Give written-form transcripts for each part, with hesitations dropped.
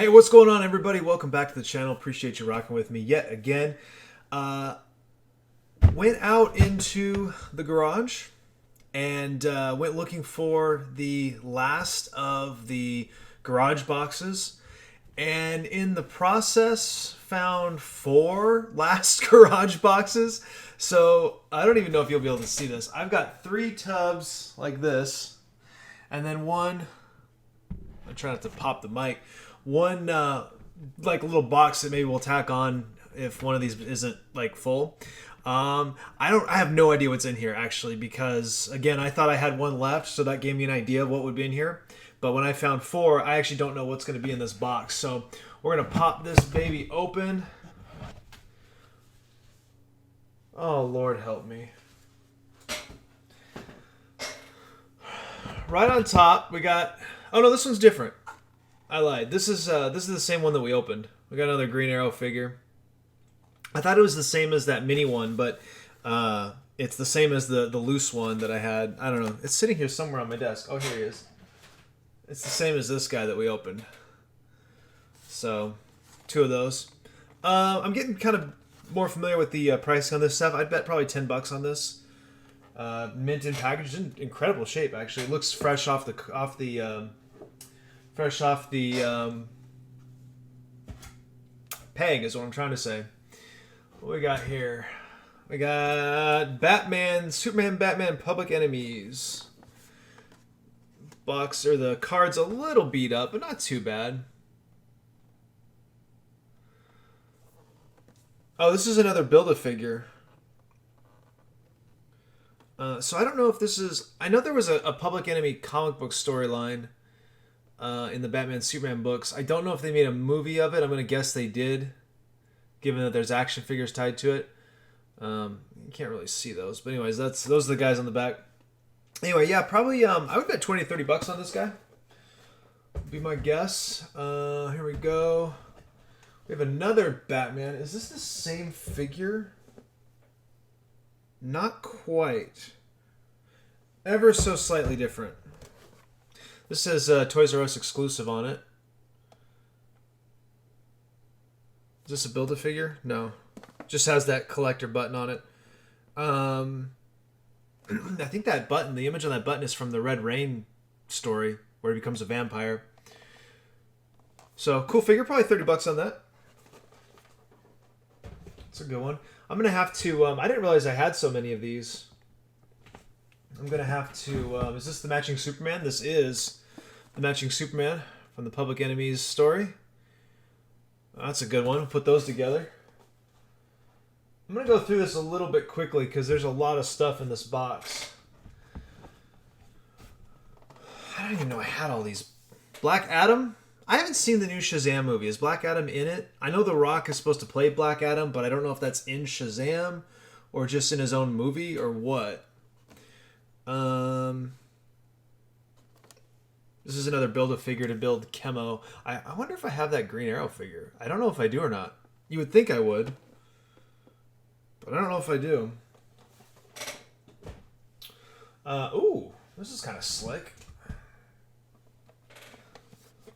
Hey, what's going on, everybody? Welcome back to the channel. Appreciate you rocking with me yet again. Went out into the garage and went looking for the last of the garage boxes, and in the process found 4 last garage boxes. So I don't even know if you'll be able to see this. I've got 3 tubs like this, and then one. I'm trying not to pop the mic. One like a little box that maybe we'll tack on if one of these isn't like full. I have no idea what's in here actually, because again, I thought I had one left, so that gave me an idea of what would be in here. But when I found 4, I actually don't know what's going to be in this box. So we're going to pop this baby open. Oh, Lord help me. Right on top, we got... Oh, no, this one's different. I lied. This is the same one that we opened. We got another Green Arrow figure. I thought it was the same as that mini one, but it's the same as the loose one that I had. I don't know. It's sitting here somewhere on my desk. Oh, here he is. It's the same as this guy that we opened. So, 2 of those. I'm getting kind of more familiar with the pricing on this stuff. I'd bet probably $10 on this. Mint and packaged in incredible shape. Actually, it looks fresh off the peg is what I'm trying to say. What we got here? We got Batman, Superman, Batman, Public Enemies. Box, or the card's a little beat up, but not too bad. Oh, this is another Build-A-Figure. So I don't know if this is... I know there was a Public Enemy comic book storyline in the Batman Superman books. I don't know if they made a movie of it. I'm going to guess they did, given that there's action figures tied to it. You can't really see those. But anyways, those are the guys on the back. Anyway, yeah, probably I would bet $20-30 on this guy. Would be my guess. Here we go. We have another Batman. Is this the same figure? Not quite. Ever so slightly different. This says Toys R Us exclusive on it. Is this a Build-A-Figure? No. Just has that collector button on it. I think that button, the image on that button is from the Red Rain story, where he becomes a vampire. So, cool figure. Probably $30 on that. That's a good one. I'm going to have to... I didn't realize I had so many of these. I'm going to have to... is this the matching Superman? This is the matching Superman from the Public Enemies story. That's a good one. We'll put those together. I'm going to go through this a little bit quickly because there's a lot of stuff in this box. I don't even know I had all these. Black Adam? I haven't seen the new Shazam movie. Is Black Adam in it? I know The Rock is supposed to play Black Adam, but I don't know if that's in Shazam or just in his own movie or what. This is another Build-A-Figure to build Chemo. I wonder if I have that Green Arrow figure. I don't know if I do or not. You would think I would, but I don't know if I do. Ooh, this is kind of slick.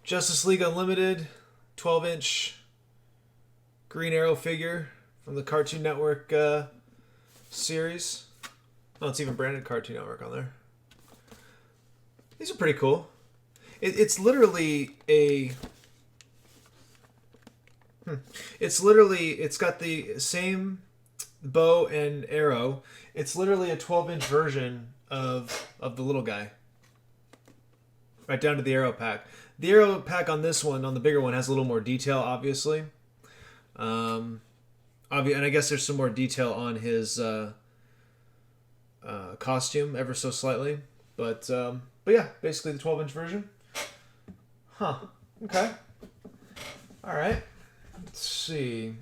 Justice League Unlimited, 12-inch Green Arrow figure from the Cartoon Network series. Oh, it's even branded Cartoon Network on there. These are pretty cool. It's literally a... It's got the same bow and arrow. It's literally a 12-inch version of the little guy. Right down to the arrow pack. The arrow pack on this one, on the bigger one, has a little more detail, obviously. And I guess there's some more detail on his costume, ever so slightly. But yeah, basically the 12-inch version. Huh. Okay. All right. Let's see.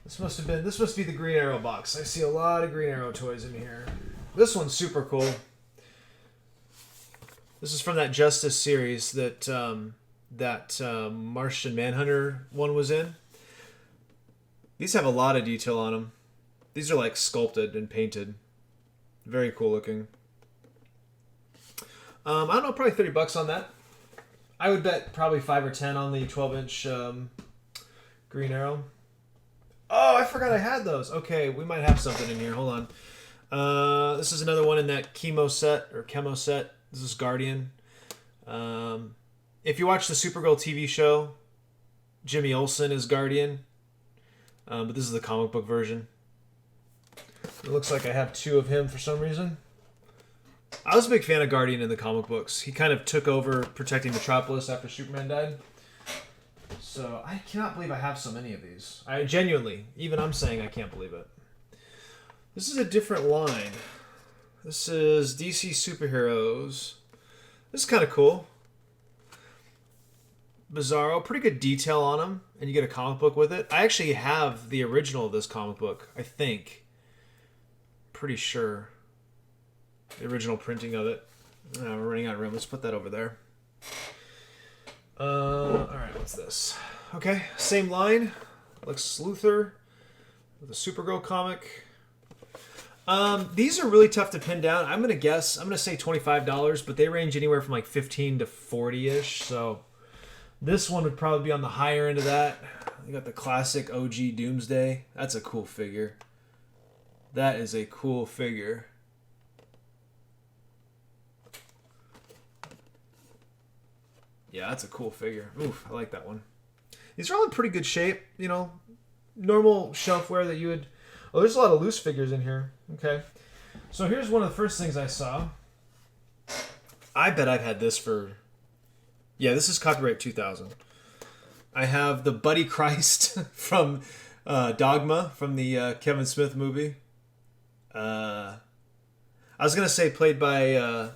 This must be the Green Arrow box. I see a lot of Green Arrow toys in here. This one's super cool. This is from that Justice series that Martian Manhunter one was in. These have a lot of detail on them. These are like sculpted and painted. Very cool looking. I don't know, probably $30 on that. I would bet probably 5 or 10 on the 12-inch Green Arrow. Oh, I forgot I had those. Okay, we might have something in here. Hold on. This is another one in that chemo set or chemo set. This is Guardian. If you watch the Supergirl TV show, Jimmy Olsen is Guardian. But this is the comic book version. It looks like I have 2 of him for some reason. I was a big fan of Guardian in the comic books. He kind of took over protecting Metropolis after Superman died. So I cannot believe I have so many of these. I genuinely, even I'm saying I can't believe it. This is a different line. This is DC Superheroes. This is kind of cool. Bizarro, pretty good detail on him, and you get a comic book with it. I actually have the original of this comic book, I think. Pretty sure. The original printing of it. We're running out of room. Let's put that over there. Alright, what's this? Okay, same line. Lex Luthor with a Supergirl comic. These are really tough to pin down. I'm going to say $25, but they range anywhere from like 15 to 40-ish, so this one would probably be on the higher end of that. You got the classic OG Doomsday. That's a cool figure. That is a cool figure. Yeah, that's a cool figure. Oof, I like that one. These are all in pretty good shape. You know, normal shelfware that you would... Oh, there's a lot of loose figures in here. Okay. So here's one of the first things I saw. I bet I've had this for... Yeah, this is copyright 2000. I have the Buddy Christ from Dogma, from the Kevin Smith movie. I was going to say played by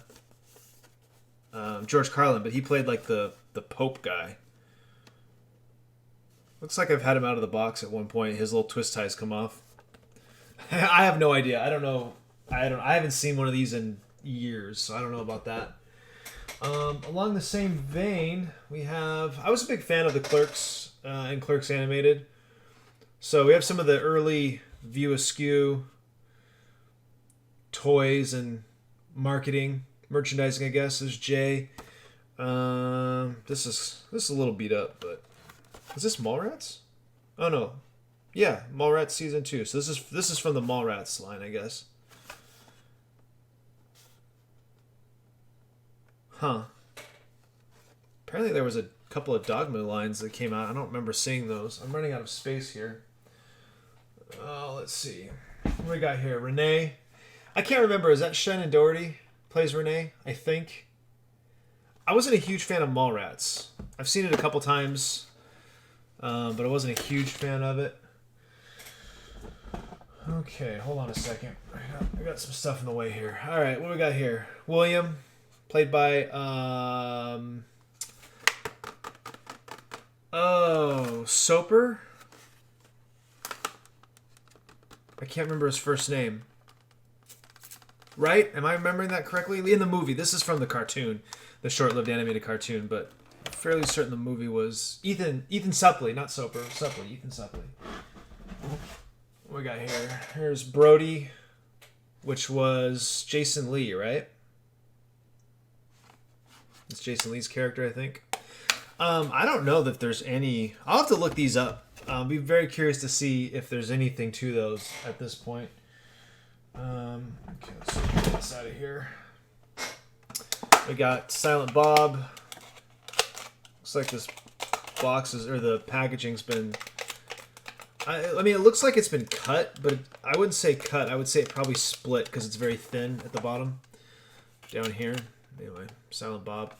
George Carlin, but he played like the Pope guy. Looks like I've had him out of the box at one point. His little twist ties come off. I have no idea. I don't know. I haven't seen one of these in years, so I don't know about that. Along the same vein, we have... I was a big fan of the Clerks and Clerks Animated. So we have some of the early View Askew toys and merchandising, I guess. There's Jay. This is a little beat up, but... Is this Mallrats? Oh, no. Yeah, Mallrats Season 2. So this is from the Mallrats line, I guess. Huh. Apparently there was a couple of Dogma lines that came out. I don't remember seeing those. I'm running out of space here. Let's see. What do we got here? Renee. I can't remember. Is that Shannon Doherty plays Renee? I think. I wasn't a huge fan of Mallrats. I've seen it a couple times, but I wasn't a huge fan of it. Okay, hold on a second. I got some stuff in the way here. All right, what do we got here? William, played by Soper. I can't remember his first name. Right? Am I remembering that correctly? In the movie, this is from the cartoon, the short-lived animated cartoon, but I'm fairly certain the movie was Ethan Suplee, not Soper. Suplee, Ethan Suplee. What we got here? Here's Brody, which was Jason Lee, right? It's Jason Lee's character, I think. I don't know that there's any... I'll have to look these up. I'll be very curious to see if there's anything to those at this point. Okay, let's get this out of here. We got Silent Bob. Looks like this box is... Or the packaging's been... I mean, it looks like it's been cut, but I wouldn't say cut. I would say it probably split because it's very thin at the bottom. Down here. Anyway, Silent Bob.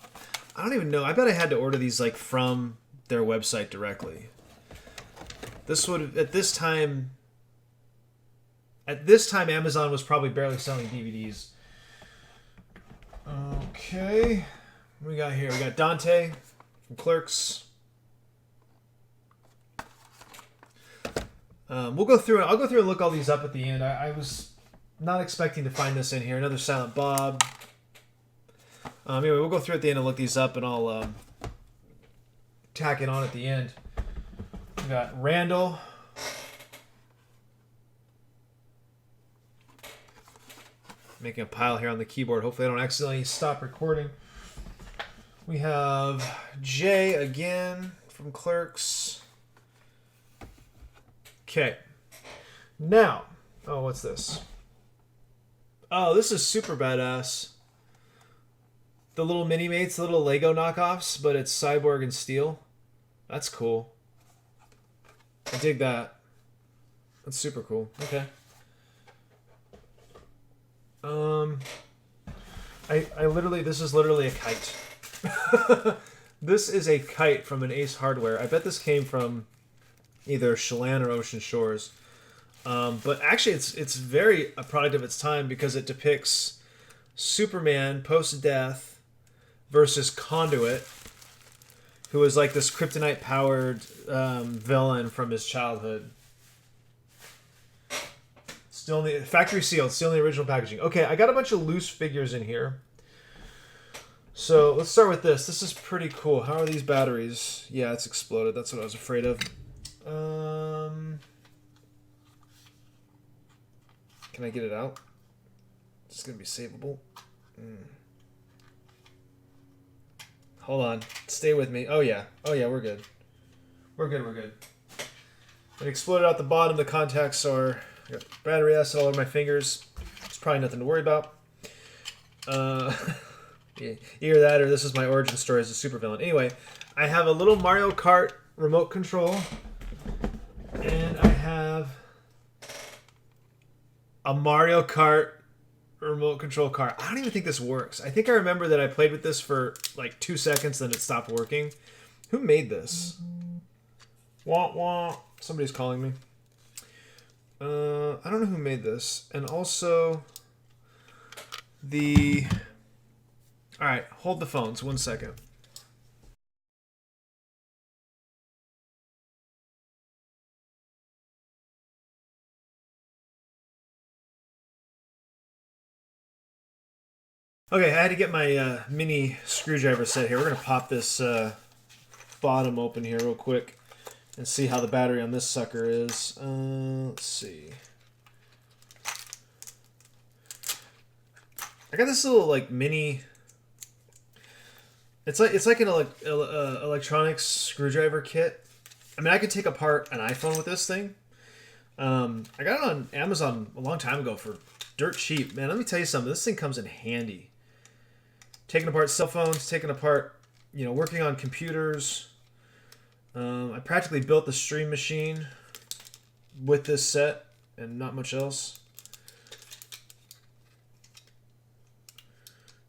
I don't even know. I bet I had to order these like from their website directly. This would at this time Amazon was probably barely selling DVDs. Okay. What we got here? We got Dante from Clerks. We'll go through it. I'll go through and look all these up at the end. I was not expecting to find this in here. Another Silent Bob. Anyway, we'll go through at the end and look these up, and I'll tack it on at the end. We got Randall. Making a pile here on the keyboard. Hopefully I don't accidentally stop recording. We have Jay again from Clerks. Okay. Now, oh, what's this? Oh, this is super badass. The little mini-mates, the little Lego knockoffs, but it's Cyborg and Steel. That's cool. I dig that. That's super cool. Okay. I literally, this is literally a kite. This is a kite from an Ace Hardware. I bet this came from either Chelan or Ocean Shores. But actually, it's very a product of its time because it depicts Superman post-death versus Conduit, who is like this kryptonite-powered villain from his childhood. Still in the factory sealed, still in the original packaging. Okay, I got a bunch of loose figures in here. So let's start with this. This is pretty cool. How are these batteries? Yeah, it's exploded. That's what I was afraid of. Can I get it out? It's gonna be savable. Hold on. Stay with me. Oh yeah. Oh yeah, we're good. We're good. It exploded out the bottom. The contacts are... I got battery acid all over my fingers. It's probably nothing to worry about. Either that or this is my origin story as a supervillain. Anyway, I have a little Mario Kart remote control. And I have a Mario Kart remote control car. I don't even think this works. I think I remember that I played with this for like 2 seconds, then it stopped working. Who made this? Wah wah. Somebody's calling me. I don't know who made this. And also the... Alright, hold the phones 1 second. Okay, I had to get my mini screwdriver set here. We're going to pop this bottom open here real quick and see how the battery on this sucker is. Let's see. I got this little like mini... It's like an electronics screwdriver kit. I mean, I could take apart an iPhone with this thing. I got it on Amazon a long time ago for dirt cheap. Man, let me tell you something. This thing comes in handy. Taking apart cell phones, taking apart, working on computers. I practically built the Stream Machine with this set and not much else.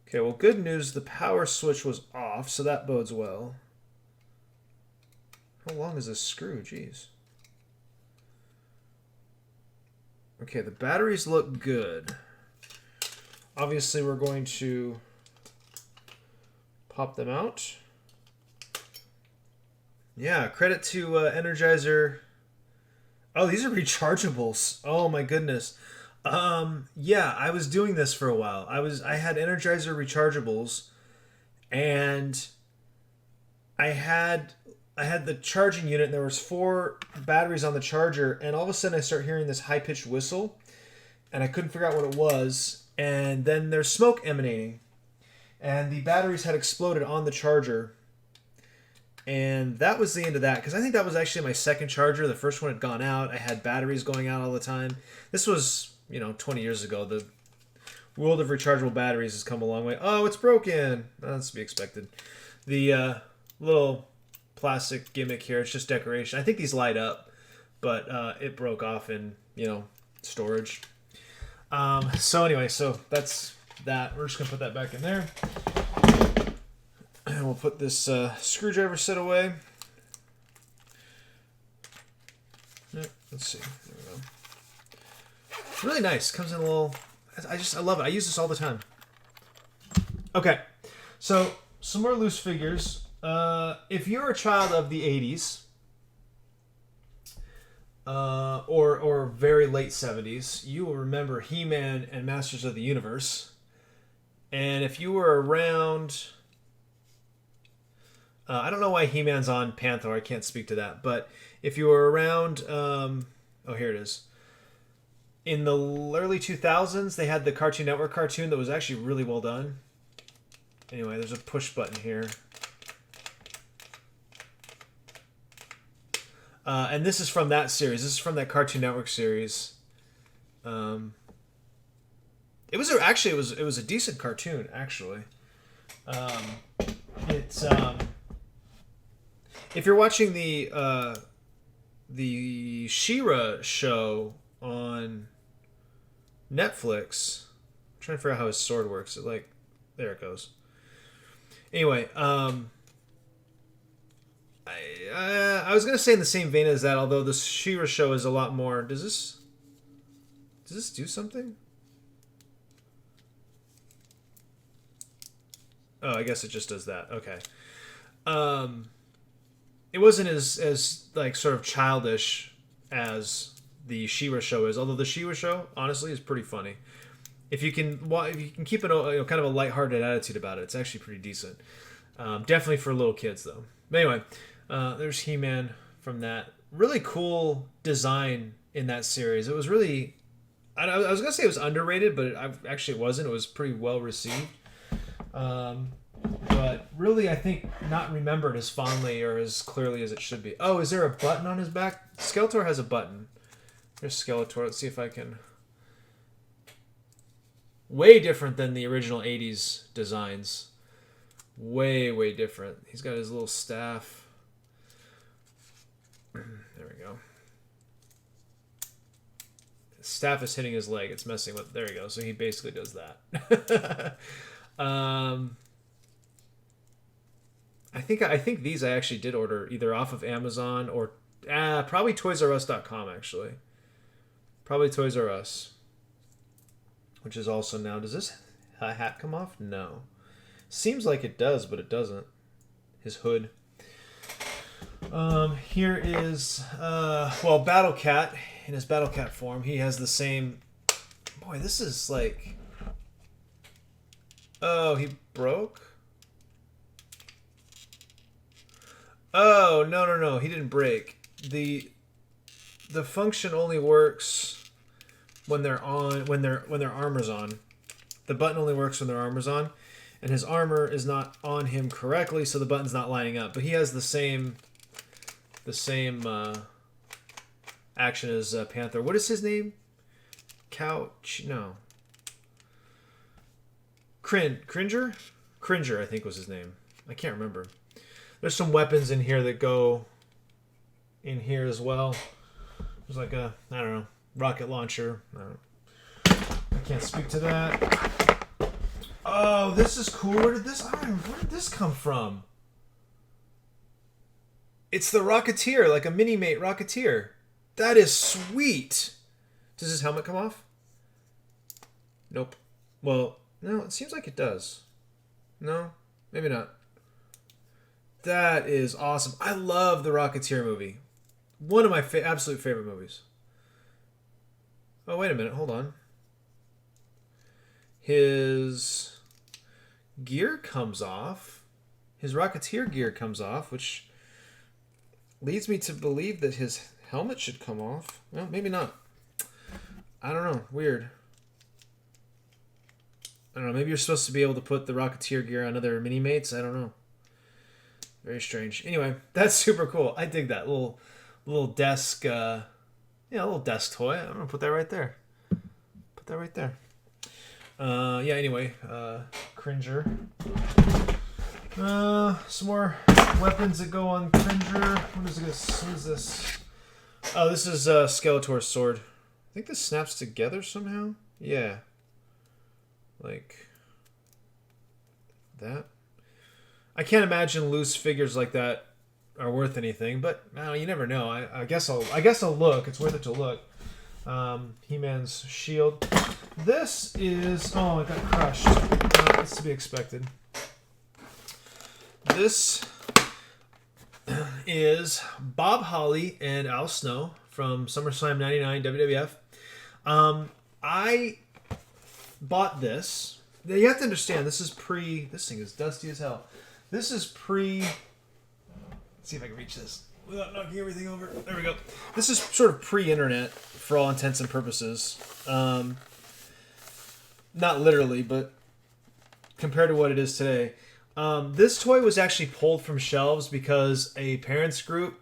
Okay, well, good news. The power switch was off, so that bodes well. How long is this screw? Jeez. Okay, the batteries look good. Obviously, we're going to pop them out. Yeah, credit to Energizer. Oh, these are rechargeables. Oh my goodness. Yeah, I was doing this for a while. I had Energizer rechargeables, and I had the charging unit, and there was 4 batteries on the charger, and all of a sudden I start hearing this high-pitched whistle, and I couldn't figure out what it was, and then there's smoke emanating, and the batteries had exploded on the charger, and that was the end of that, because I think that was actually my second charger. The first one had gone out. I had batteries going out all the time. This was, 20 years ago. The world of rechargeable batteries has come a long way. Oh, it's broken. That's to be expected. The little plastic gimmick here, it's just decoration. I think these light up, but it broke off in, storage. So anyway, so that's that. We're just going to put that back in there. And we'll put this screwdriver set away. Let's see. There we go. Really nice. Comes in a little... I love it. I use this all the time. Okay. So, some more loose figures. If you're a child of the 80s, or very late 70s, you will remember He-Man and Masters of the Universe. And if you were around... I don't know why He-Man's on Panther. I can't speak to that. But if you were around... oh, here it is. In the early 2000s, they had the Cartoon Network cartoon that was actually really well done. Anyway, there's a push button here. And this is from that series. This is from that Cartoon Network series. It was a decent cartoon actually. It's if you're watching the She-Ra show on Netflix, I'm trying to figure out how his sword works. There it goes. Anyway, I was gonna say in the same vein as that, although the She-Ra show is a lot more. Does this do something? Oh, I guess it just does that. Okay. It wasn't as like sort of childish as the She-Ra show is, although the She-Ra show honestly is pretty funny. If you can keep it kind of a lighthearted attitude about it, it's actually pretty decent. Definitely for little kids though. But anyway, there's He-Man from that. Really cool design in that series. It was really, I was gonna say it was underrated, but it wasn't. It was pretty well received. But really, I think not remembered as fondly or as clearly as it should be. Oh, is there a button on his back? Skeletor has a button. There's Skeletor. Let's see if I can. Way different than the original 80s designs. Way, way different. He's got his little staff. There we go. His staff is hitting his leg. It's messing with... There we go. So he basically does that. I think these I actually did order either off of Amazon or probably ToysRUs.com actually. Probably Toys R Us. Which is also now... Does this hat come off? No. Seems like it does, but it doesn't. His hood. Here is... Battle Cat. In his Battle Cat form. He has the same... Boy, this is like... Oh, he broke? Oh, no. He didn't break. The function only works... when their armor's on. The button only works when their armor's on, and his armor is not on him correctly, so the button's not lining up. But he has the same action as Panther. What is his name? Cringer, I think was his name. I can't remember. There's some weapons in here that go in here as well. There's like a, I don't know, rocket launcher. I can't speak to that. Oh, this is cool. Where did this come from? It's the Rocketeer, like a Mini-Mate Rocketeer. That is sweet. Does his helmet come off? Nope. Well, no, it seems like it does. No, maybe not. That is awesome. I love the Rocketeer movie. One of my absolute favorite movies. Oh, wait a minute. Hold on. His gear comes off. His Rocketeer gear comes off, which leads me to believe that his helmet should come off. Well, maybe not. I don't know. Weird. I don't know. Maybe you're supposed to be able to put the Rocketeer gear on other Mini-Mates. I don't know. Very strange. Anyway, that's super cool. I dig that little desk. A little desk toy. I'm gonna put that right there. Put that right there. Anyway, Cringer. Some more weapons that go on Cringer. What is this? Oh, this is Skeletor's sword. I think this snaps together somehow. Yeah. Like that. I can't imagine loose figures like that are worth anything, but you never know. I guess I'll look. It's worth it to look. He-Man's shield. This is... Oh, it got crushed. That's to be expected. This is Bob Holly and Al Snow from SummerSlam 99 WWF. I bought this. Now, you have to understand, this is pre... This thing is dusty as hell. This is pre... Let's see if I can reach this without knocking everything over. There we go. This is sort of pre-internet for all intents and purposes. Not literally, but compared to what it is today. This toy was actually pulled from shelves because a parents group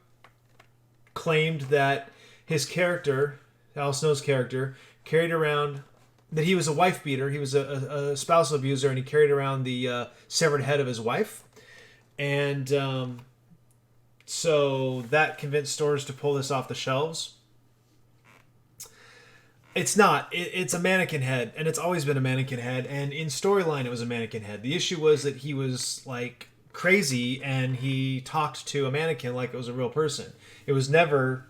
claimed that his character, Al Snow's character, carried around that he was a wife beater. He was a spousal abuser, and he carried around the severed head of his wife. And so that convinced stores to pull this off the shelves. It's not. It's a mannequin head, and it's always been a mannequin head. And in storyline, it was a mannequin head. The issue was that he was like crazy, and he talked to a mannequin like it was a real person. It was never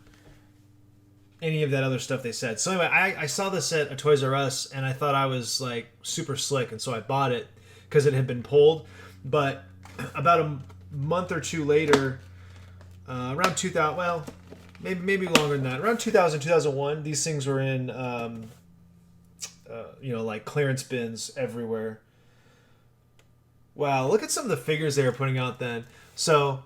any of that other stuff they said. So anyway, I saw this at a Toys R Us, and I thought I was like super slick, and so I bought it because it had been pulled. But about a month or two later, around 2000, well, maybe longer than that, around 2000, 2001, these things were in, like clearance bins everywhere. Wow, look at some of the figures they were putting out then. So,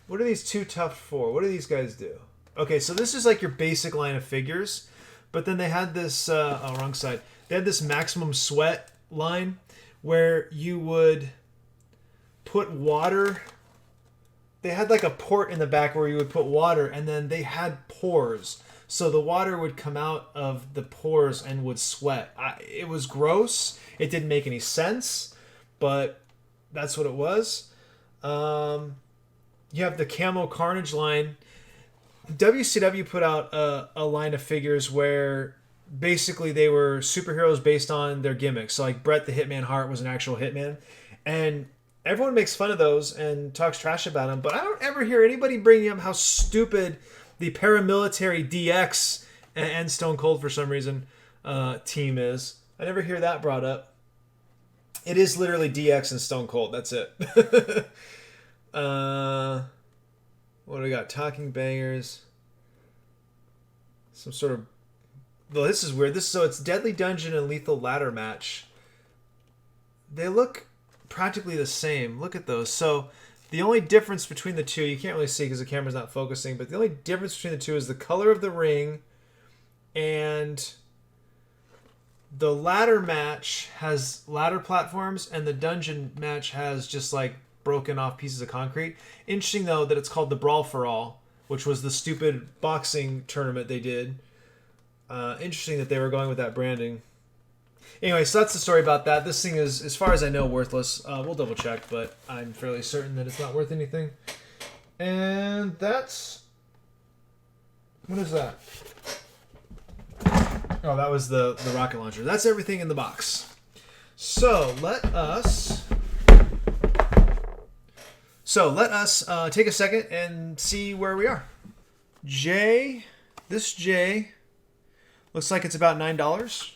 what are these Too Tough for? What do these guys do? Okay, so this is like your basic line of figures, but then they had this, wrong side. They had this Maximum Sweat line where you would put water. They had like a port in the back where you would put water, and then they had pores. So the water would come out of the pores and would sweat. It was gross. It didn't make any sense, but that's what it was. You have the Camo Carnage line. WCW put out a line of figures where basically they were superheroes based on their gimmicks. So like Bret the Hitman Hart was an actual hitman. And everyone makes fun of those and talks trash about them, but I don't ever hear anybody bringing up how stupid the paramilitary DX and Stone Cold, for some reason, team is. I never hear that brought up. It is literally DX and Stone Cold. That's it. What do we got? Talking Bangers. Some sort of... Well, this is weird. So it's Deadly Dungeon and Lethal Ladder Match. They look practically the same. Look at those. So the only difference between the two, you can't really see because the camera's not focusing, but the only difference between the two is the color of the ring, and the ladder match has ladder platforms, and the dungeon match has just like broken off pieces of concrete. Interesting though that it's called the Brawl for All, which was the stupid boxing tournament they did. Interesting that they were going with that branding. Anyway, so that's the story about that. This thing is, as far as I know, worthless. We'll double check, but I'm fairly certain that it's not worth anything. And that's... What is that? Oh, that was the rocket launcher. That's everything in the box. So let us take a second and see where we are. This J looks like it's about $9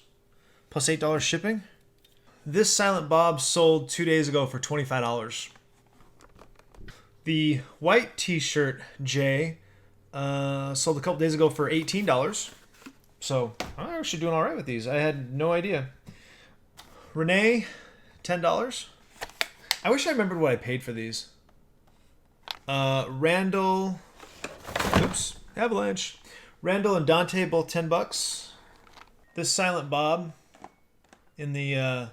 plus $8 shipping. This Silent Bob sold 2 days ago for $25. The white t-shirt J sold a couple days ago for $18. So I'm actually doing all right with these. I had no idea. Renee, $10. I wish I remembered what I paid for these. Randall, Avalanche. Randall and Dante, both $10. This Silent Bob in the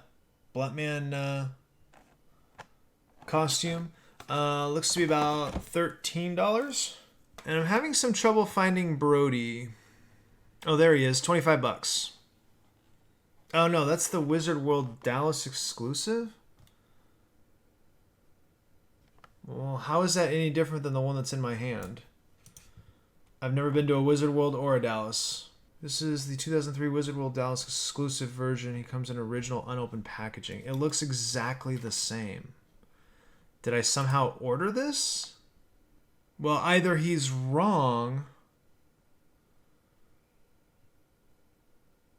Bluntman costume looks to be about $13. And I'm having some trouble finding Brody. Oh, there he is, $25. Oh no, that's the Wizard World Dallas exclusive? Well, how is that any different than the one that's in my hand? I've never been to a Wizard World or a Dallas. This is the 2003 Wizard World Dallas exclusive version. He comes in original unopened packaging. It looks exactly the same. Did I somehow order this? Well, either he's wrong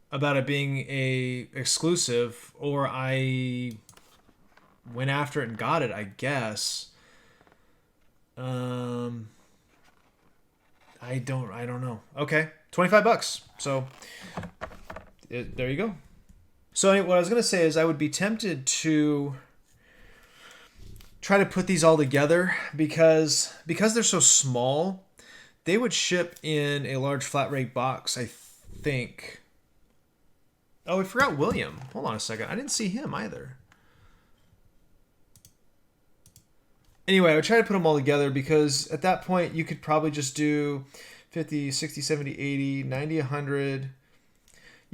about it being a exclusive, or I went after it and got it, I guess. I don't know. Okay, $25. So there you go. So anyway, what I was gonna say is I would be tempted to try to put these all together because they're so small. They would ship in a large flat rate box, I think. Oh, I forgot William. Hold on a second. I didn't see him either. Anyway, I would try to put them all together because at that point you could probably just do 50, 60, 70, 80, 90, 100.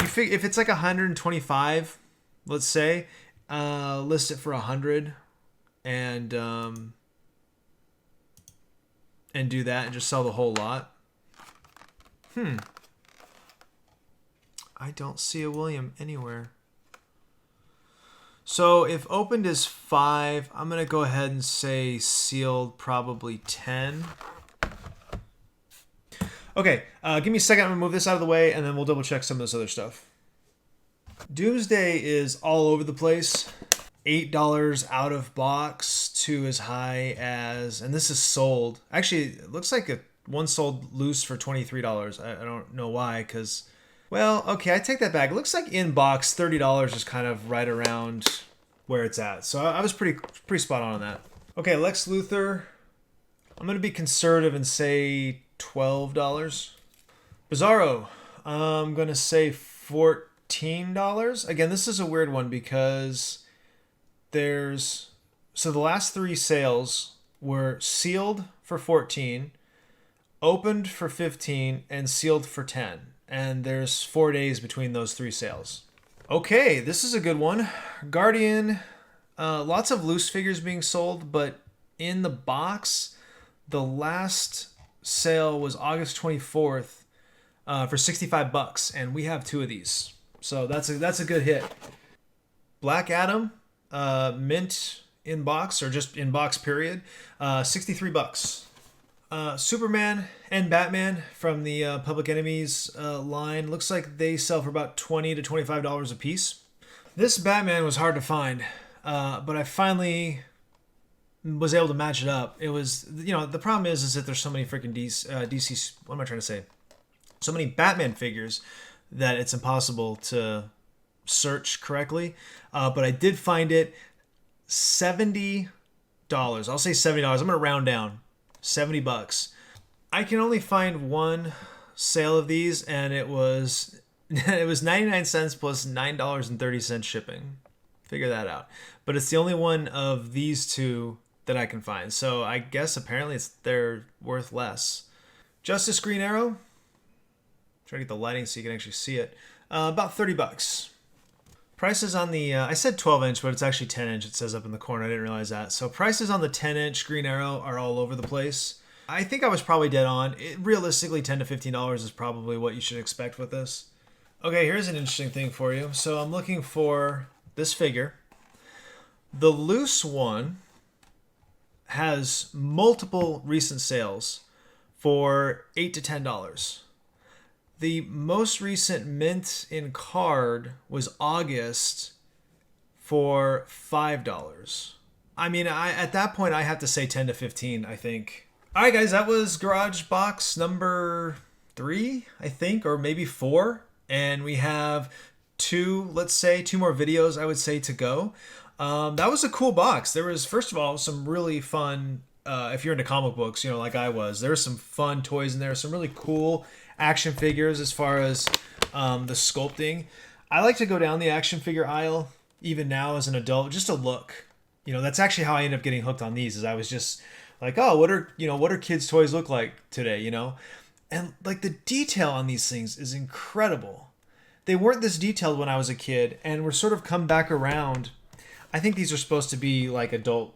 You figure if it's like 125, let's say, list it for 100 and do that and just sell the whole lot. I don't see a William anywhere. So if opened is 5, I'm going to go ahead and say sealed probably 10. Okay, give me a second. I'm going to move this out of the way, and then we'll double check some of this other stuff. Doomsday is all over the place. $8 out of box to as high as, and this is sold. Actually, it looks like one sold loose for $23. I don't know why, because, well, okay, I take that back. It looks like in box $30 is kind of right around where it's at. So I was pretty spot on that. Okay, Lex Luthor. I'm going to be conservative and say $12. Bizarro. I'm going to say $14. Again, this is a weird one because so the last 3 sales were sealed for 14, opened for 15, and sealed for 10. And there's 4 days between those 3 sales. Okay, this is a good one. Guardian, lots of loose figures being sold, but in the box, the last sale was August 24th for $65, and we have 2 of these. So that's a good hit. Black Adam, mint in box, or just in box period, $63. Superman and Batman from the Public Enemies line, looks like they sell for about $20 to $25 a piece. This Batman was hard to find, but I finally was able to match it up. It was, the problem is that there's so many freaking DC, what am I trying to say? So many Batman figures that it's impossible to search correctly. But I did find it $70. I'll say $70. I'm going to round down. $70. I can only find one sale of these, and it was 99 cents plus $9.30 shipping. Figure that out. But it's the only one of these 2 that I can find. So I guess apparently they're worth less. Justice Green Arrow. Try to get the lighting so you can actually see it. About $30. Prices on the, I said 12-inch, but it's actually 10-inch. It says up in the corner. I didn't realize that. So prices on the 10-inch Green Arrow are all over the place. I think I was probably dead on. Realistically, $10 to $15 is probably what you should expect with this. Okay, here's an interesting thing for you. So I'm looking for this figure. The loose one has multiple recent sales for $8 to $10. The most recent mint in card was August for $5. I mean, at that point, I have to say 10 to 15, I think. All right, guys, that was Garage Box number 3, I think, or maybe 4. And we have 2 more videos, I would say, to go. That was a cool box. There was, first of all, some really fun, if you're into comic books, like I was, there were some fun toys in there, some really cool action figures as far as the sculpting. I like to go down the action figure aisle even now as an adult just to look. That's actually how I ended up getting hooked on these. Is I was just like, oh, what are kids' toys look like today? And like the detail on these things is incredible. They weren't this detailed when I was a kid, and we're sort of come back around. I think these are supposed to be like adult,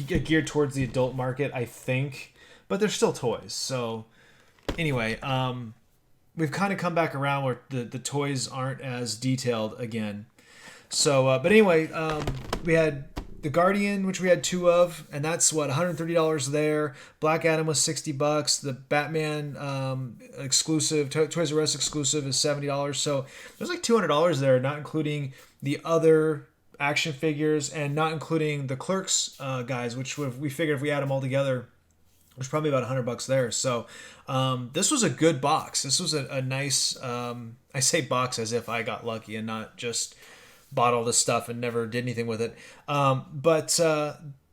geared towards the adult market, I think, but they're still toys. So anyway, we've kind of come back around where the toys aren't as detailed again. So, but anyway, we had the Guardian, which we had 2 of, and that's $130 there. Black Adam was $60. The Batman exclusive, Toys R Us exclusive, is $70. So there's like $200 there, not including the other action figures and not including the Clerks guys, which we figured if we add them all together, there's probably about $100 there. So this was a good box. This was a nice, I say box as if I got lucky and not just bought all this stuff and never did anything with it. But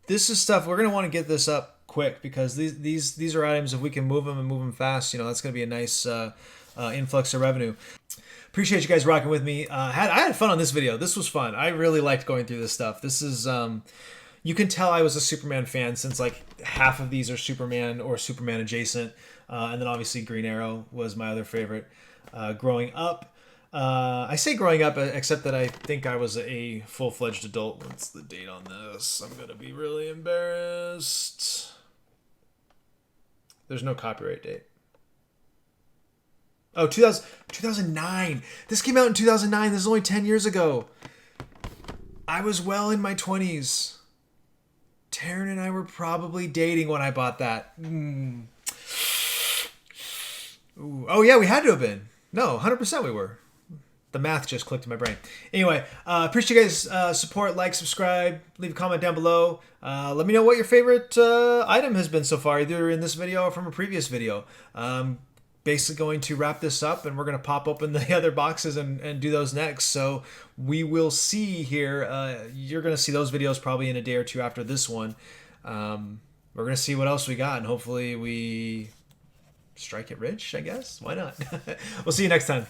this is stuff, we're going to want to get this up quick because these are items, if we can move them and move them fast, that's going to be a nice influx of revenue. Appreciate you guys rocking with me. I had fun on this video. This was fun. I really liked going through this stuff. This is, you can tell I was a Superman fan since like half of these are Superman or Superman adjacent. And then obviously Green Arrow was my other favorite growing up. I say growing up, except that I think I was a full-fledged adult. What's the date on this? I'm going to be really embarrassed. There's no copyright date. Oh, 2009. This came out in 2009. This is only 10 years ago. I was well in my 20s. Taryn and I were probably dating when I bought that. Ooh. Oh, yeah, we had to have been. No, 100% we were. The math just clicked in my brain. Anyway, appreciate you guys' support. Like, subscribe, leave a comment down below. Let me know what your favorite item has been so far, either in this video or from a previous video. Basically going to wrap this up, and we're going to pop open the other boxes and do those next. So we will see here. You're going to see those videos probably in a day or two after this one. We're going to see what else we got, and hopefully we strike it rich, I guess. Why not? We'll see you next time.